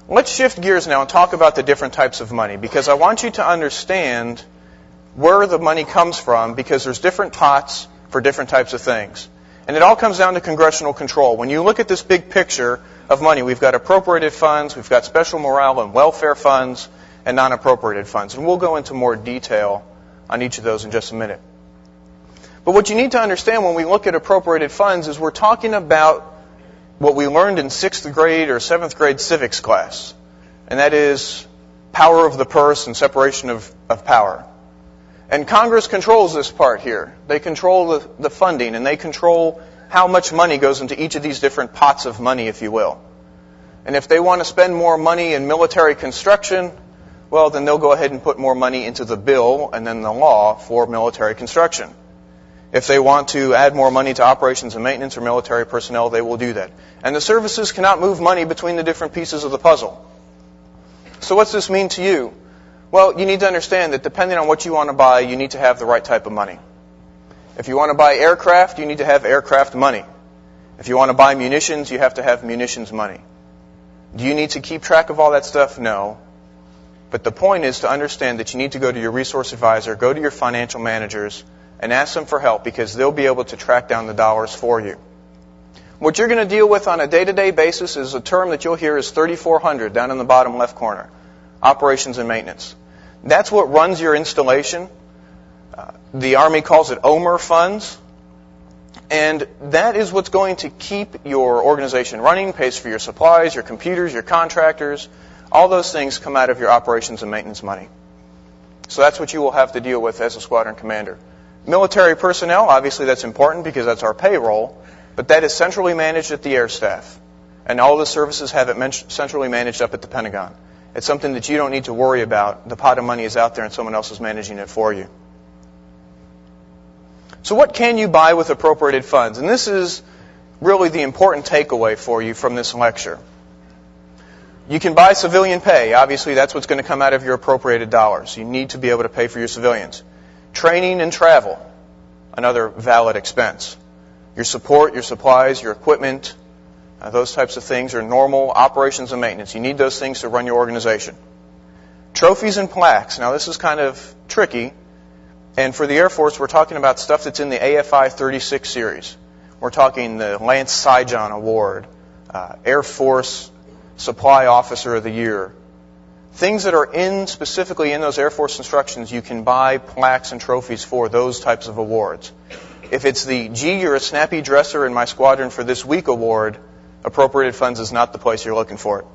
Let's shift gears now and talk about the different types of money, because I want you to understand where the money comes from, because there's different pots for different types of things. And it all comes down to congressional control. When you look at this big picture of money, we've got appropriated funds, we've got special morale and welfare funds, and non-appropriated funds. And we'll go into more detail on each of those in just a minute. But what you need to understand when we look at appropriated funds is we're talking about what we learned in 6th grade or 7th grade civics class, and that is power of the purse and separation of power. And Congress controls this part here. They control the funding, and they control how much money goes into each of these different pots of money, if you will. And if they want to spend more money in military construction, well, then they'll go ahead and put more money into the bill and then the law for military construction. If they want to add more money to operations and maintenance or military personnel, they will do that. And the services cannot move money between the different pieces of the puzzle. So what's this mean to you? Well, you need to understand that depending on what you want to buy, you need to have the right type of money. If you want to buy aircraft, you need to have aircraft money. If you want to buy munitions, you have to have munitions money. Do you need to keep track of all that stuff? No. But the point is to understand that you need to go to your resource advisor, go to your financial managers, and ask them for help, because they'll be able to track down the dollars for you. What you're going to deal with on a day-to-day basis is a term that you'll hear is 3400 down in the bottom left corner, operations and maintenance. That's what runs your installation. The Army calls it OMER funds. And that is what's going to keep your organization running, pays for your supplies, your computers, your contractors. All those things come out of your operations and maintenance money. So that's what you will have to deal with as a squadron commander. Military personnel, obviously that's important because that's our payroll, but that is centrally managed at the Air Staff. And all the services have it centrally managed up at the Pentagon. It's something that you don't need to worry about. The pot of money is out there and someone else is managing it for you. So what can you buy with appropriated funds? And this is really the important takeaway for you from this lecture. You can buy civilian pay. Obviously, that's what's going to come out of your appropriated dollars. You need to be able to pay for your civilians. Training and travel, another valid expense. Your support, your supplies, your equipment, those types of things are normal operations and maintenance. You need those things to run your organization. Trophies and plaques. Now, this is kind of tricky. And for the Air Force, we're talking about stuff that's in the AFI 36 series. We're talking the Lance Sijon Award, Air Force Supply Officer of the Year. Things that are specifically in those Air Force instructions, you can buy plaques and trophies for those types of awards. If it's the, gee, you're a snappy dresser in my squadron for this week award, appropriated funds is not the place you're looking for it.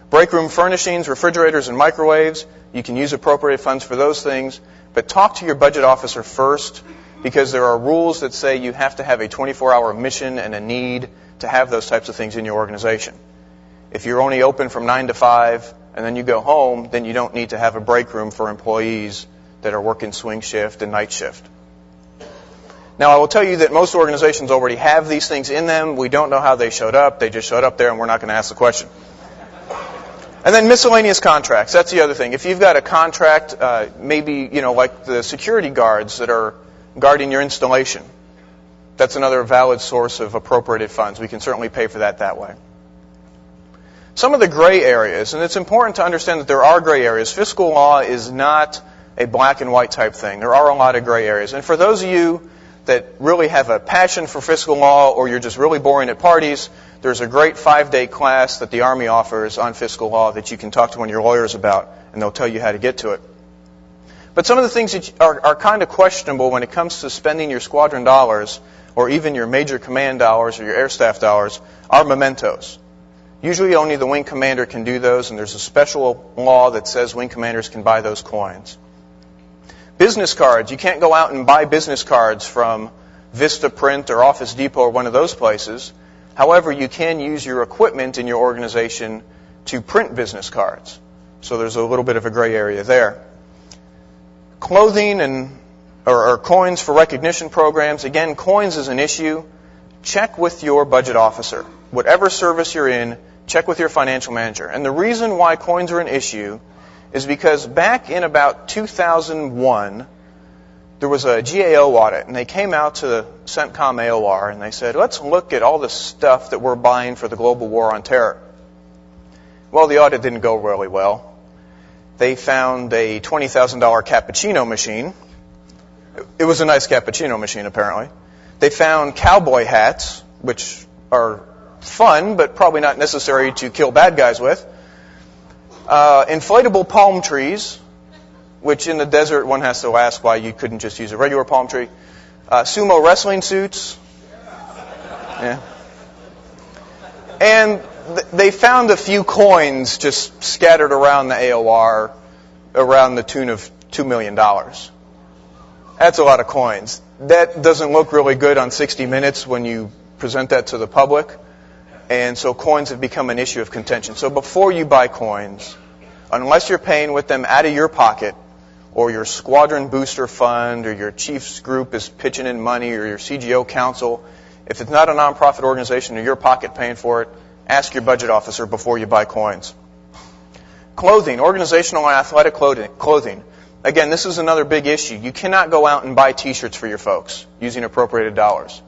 Break room furnishings, refrigerators, and microwaves, you can use appropriated funds for those things, but talk to your budget officer first, because there are rules that say you have to have a 24-hour mission and a need to have those types of things in your organization. If you're only open from 9 to 5 and then you go home, then you don't need to have a break room for employees that are working swing shift and night shift. Now, I will tell you that most organizations already have these things in them. We don't know how they showed up. They just showed up there, and we're not going to ask the question. And then miscellaneous contracts. That's the other thing. If you've got a contract, maybe, like the security guards that are guarding your installation, that's another valid source of appropriated funds. We can certainly pay for that way. Some of the gray areas, and it's important to understand that there are gray areas. Fiscal law is not a black and white type thing. There are a lot of gray areas. And for those of you that really have a passion for fiscal law, or you're just really boring at parties, there's a great 5-day class that the Army offers on fiscal law that you can talk to one of your lawyers about, and they'll tell you how to get to it. But some of the things that are kind of questionable when it comes to spending your squadron dollars, or even your major command dollars or your air staff dollars, are mementos. Usually only the wing commander can do those, and there's a special law that says wing commanders can buy those coins. Business cards. You can't go out and buy business cards from Vista Print or Office Depot or one of those places. However, you can use your equipment in your organization to print business cards. So there's a little bit of a gray area there. Clothing or coins for recognition programs. Again, coins is an issue. Check with your budget officer. Whatever service you're in, check with your financial manager. And the reason why coins are an issue is because back in about 2001, there was a GAO audit, and they came out to the CENTCOM AOR, and they said, let's look at all the stuff that we're buying for the global war on terror. Well, the audit didn't go really well. They found a $20,000 cappuccino machine. It was a nice cappuccino machine, apparently. They found cowboy hats, which are fun, but probably not necessary to kill bad guys with. Inflatable palm trees, which in the desert one has to ask why you couldn't just use a regular palm tree. Sumo wrestling suits. Yeah. And they found a few coins just scattered around the AOR around the tune of $2 million. That's a lot of coins. That doesn't look really good on 60 Minutes when you present that to the public. And so coins have become an issue of contention. So before you buy coins, unless you're paying with them out of your pocket, or your squadron booster fund, or your chief's group is pitching in money, or your CGO council, if it's not a nonprofit organization or your pocket paying for it, ask your budget officer before you buy coins. Clothing, organizational and athletic clothing. Again, this is another big issue. You cannot go out and buy T-shirts for your folks using appropriated dollars.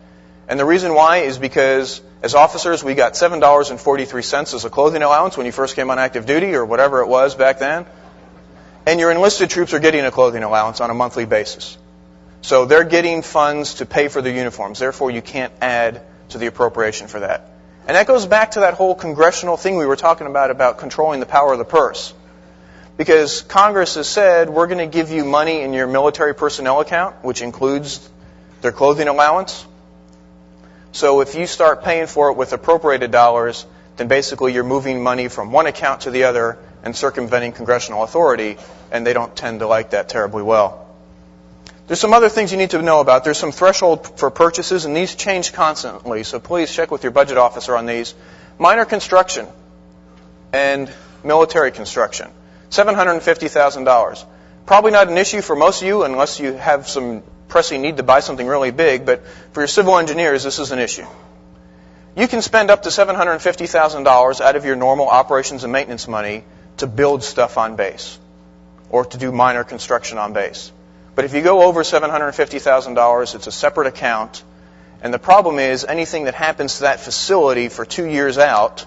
And the reason why is because as officers, we got $7.43 as a clothing allowance when you first came on active duty or whatever it was back then. And your enlisted troops are getting a clothing allowance on a monthly basis. So they're getting funds to pay for their uniforms. Therefore, you can't add to the appropriation for that. And that goes back to that whole congressional thing we were talking about controlling the power of the purse. Because Congress has said, we're going to give you money in your military personnel account, which includes their clothing allowance. So if you start paying for it with appropriated dollars, then basically you're moving money from one account to the other and circumventing congressional authority, and they don't tend to like that terribly well. There's some other things you need to know about. There's some threshold for purchases, and these change constantly, so please check with your budget officer on these. Minor construction and military construction, $750,000. Probably not an issue for most of you unless you have some pressing need to buy something really big, but for your civil engineers, this is an issue. You can spend up to $750,000 out of your normal operations and maintenance money to build stuff on base or to do minor construction on base. But if you go over $750,000, it's a separate account, and the problem is anything that happens to that facility for 2 years out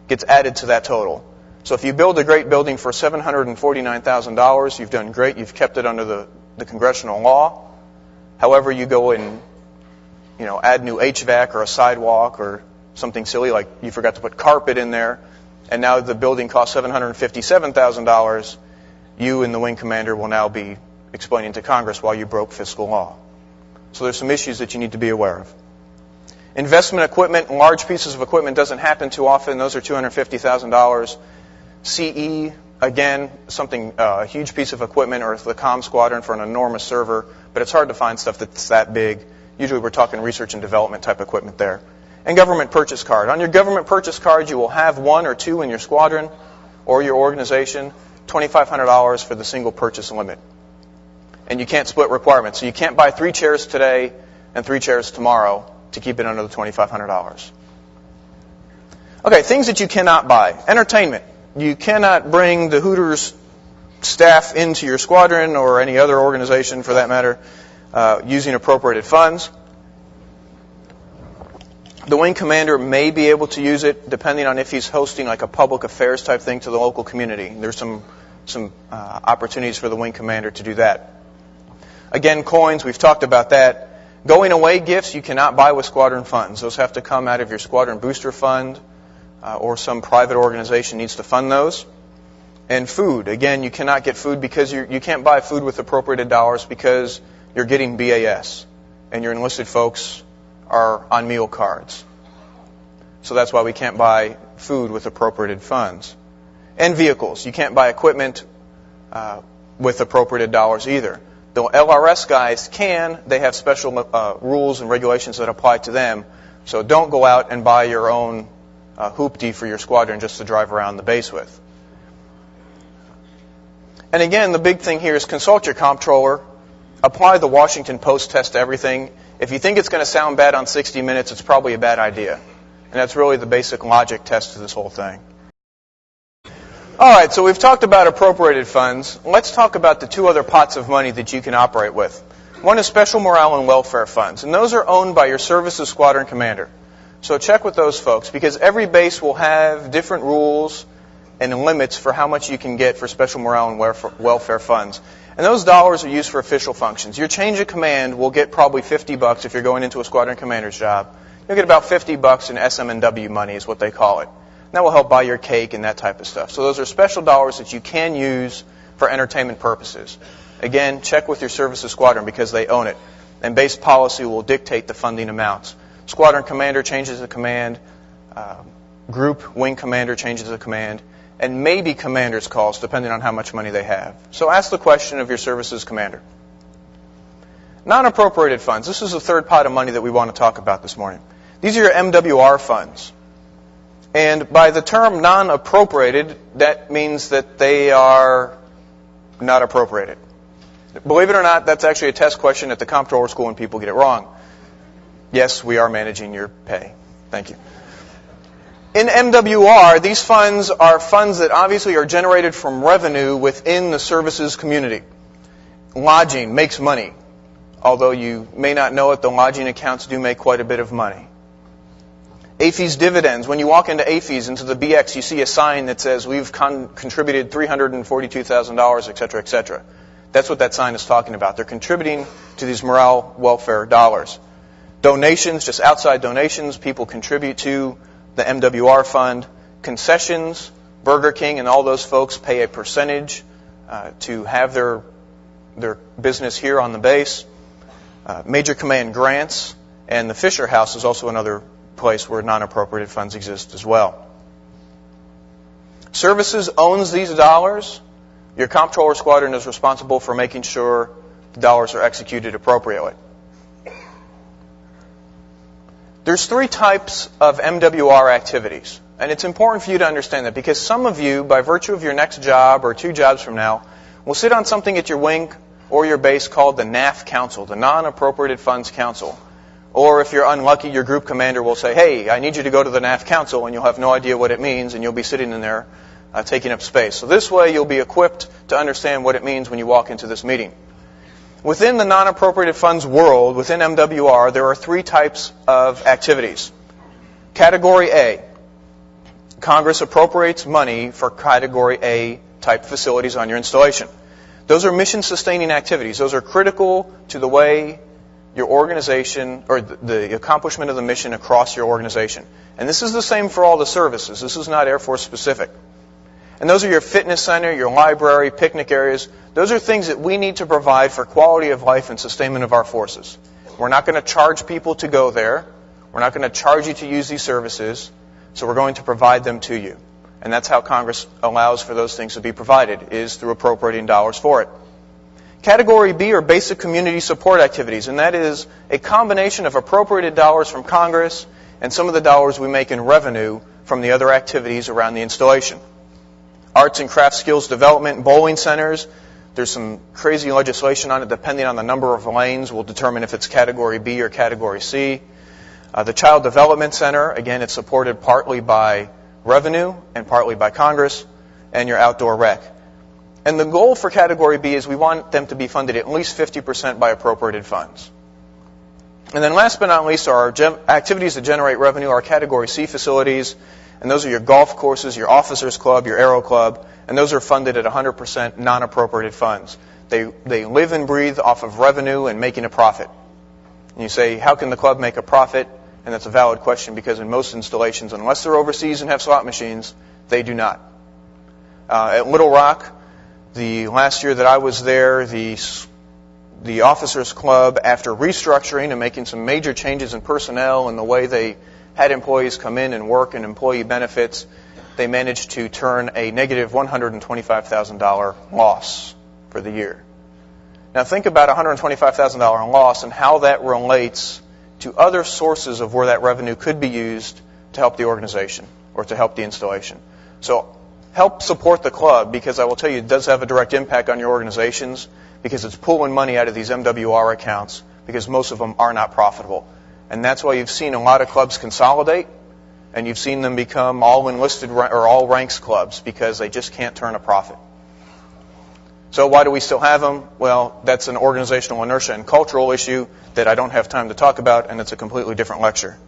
gets added to that total. So if you build a great building for $749,000, you've done great, you've kept it under the congressional law. However, you go and add new HVAC or a sidewalk or something silly like you forgot to put carpet in there, and now the building costs $757,000, you and the wing commander will now be explaining to Congress why you broke fiscal law. So there's some issues that you need to be aware of. Investment equipment, large pieces of equipment doesn't happen too often. Those are $250,000. CE, again, something, a huge piece of equipment, or the comm squadron for an enormous server, but it's hard to find stuff that's that big. Usually we're talking research and development type equipment there. And government purchase card. On your government purchase card, you will have one or two in your squadron or your organization, $2,500 for the single purchase limit. And you can't split requirements. So you can't buy 3 chairs today and 3 chairs tomorrow to keep it under the $2,500. Okay, things that you cannot buy. Entertainment. You cannot bring the Hooters staff into your squadron or any other organization for that matter using appropriated funds. The wing commander may be able to use it depending on if he's hosting like a public affairs type thing to the local community. There's some opportunities for the wing commander to do that. Again, coins, we've talked about that. Going away gifts you cannot buy with squadron funds. Those have to come out of your squadron booster fund or some private organization needs to fund those. And food, again, you cannot get food because you can't buy food with appropriated dollars because you're getting BAS and your enlisted folks are on meal cards. So that's why we can't buy food with appropriated funds. And vehicles. You can't buy equipment with appropriated dollars either. The LRS guys can. They have special rules and regulations that apply to them. So don't go out and buy your own hoopty for your squadron just to drive around the base with. And again, the big thing here is consult your comptroller. Apply the Washington Post test to everything. If you think it's going to sound bad on 60 Minutes, it's probably a bad idea. And that's really the basic logic test to this whole thing. All right, so we've talked about appropriated funds. Let's talk about the 2 other pots of money that you can operate with. One is special morale and welfare funds, and those are owned by your services squadron commander. So check with those folks, because every base will have different rules and limits for how much you can get for special morale and welfare funds. And those dollars are used for official functions. Your change of command will get probably $50 if you're going into a squadron commander's job. You'll get about $50 in SM&W money is what they call it. And that will help buy your cake and that type of stuff. So those are special dollars that you can use for entertainment purposes. Again, check with your services squadron because they own it. And base policy will dictate the funding amounts. Squadron commander changes the command. Group wing commander changes the command. And maybe commander's calls, depending on how much money they have. So ask the question of your services commander. Non-appropriated funds. This is the third pot of money that we want to talk about this morning. These are your MWR funds. And by the term non-appropriated, that means that they are not appropriated. Believe it or not, that's actually a test question at the comptroller school and people get it wrong. Yes, we are managing your pay. Thank you. In MWR, these funds are funds that obviously are generated from revenue within the services community. Lodging makes money. Although you may not know it, the lodging accounts do make quite a bit of money. AAFES dividends. When you walk into AAFES, into the BX, you see a sign that says, we've contributed $342,000, et cetera, et cetera. That's what that sign is talking about. They're contributing to these morale welfare dollars. Donations, just outside donations, people contribute to the MWR fund. Concessions, Burger King and all those folks pay a percentage to have their business here on the base. Major command grants, and the Fisher House is also another place where non-appropriated funds exist as well. Services owns these dollars. Your comptroller squadron is responsible for making sure the dollars are executed appropriately. There's three types of MWR activities. And it's important for you to understand that because some of you, by virtue of your next job or 2 jobs from now, will sit on something at your wing or your base called the NAF Council, the Non-Appropriated Funds Council. Or if you're unlucky, your group commander will say, hey, I need you to go to the NAF Council, and you'll have no idea what it means, and you'll be sitting in there taking up space. So this way you'll be equipped to understand what it means when you walk into this meeting. Within the non-appropriated funds world, within MWR, there are 3 types of activities. Category A. Congress appropriates money for Category A type facilities on your installation. Those are mission-sustaining activities. Those are critical to the way your organization, or the accomplishment of the mission across your organization. And this is the same for all the services. This is not Air Force specific. And those are your fitness center, your library, picnic areas. Those are things that we need to provide for quality of life and sustainment of our forces. We're not going to charge people to go there. We're not going to charge you to use these services. So we're going to provide them to you. And that's how Congress allows for those things to be provided, is through appropriating dollars for it. Category B are basic community support activities, and that is a combination of appropriated dollars from Congress and some of the dollars we make in revenue from the other activities around the installation. Arts and craft skills development, bowling centers. There's some crazy legislation on it. Depending on the number of lanes will determine if it's Category B or Category C. The Child Development Center, again, it's supported partly by revenue and partly by Congress, and your outdoor rec. And the goal for Category B is we want them to be funded at least 50% by appropriated funds. And then last but not least are our activities that generate revenue, our Category C facilities, and those are your golf courses, your officers club, your aero club, and those are funded at 100% non-appropriated funds. They live and breathe off of revenue and making a profit. And you say, how can the club make a profit? And that's a valid question because in most installations, unless they're overseas and have slot machines, they do not. At Little Rock, the last year that I was there, the Officers Club, after restructuring and making some major changes in personnel and the way they had employees come in and work and employee benefits, they managed to turn a negative $125,000 loss for the year. Now think about a $125,000 loss and how that relates to other sources of where that revenue could be used to help the organization or to help the installation. So help support the club, because I will tell you it does have a direct impact on your organizations because it's pulling money out of these MWR accounts because most of them are not profitable. And that's why you've seen a lot of clubs consolidate and you've seen them become all enlisted or all ranks clubs because they just can't turn a profit. So why do we still have them? Well, that's an organizational inertia and cultural issue that I don't have time to talk about, and it's a completely different lecture.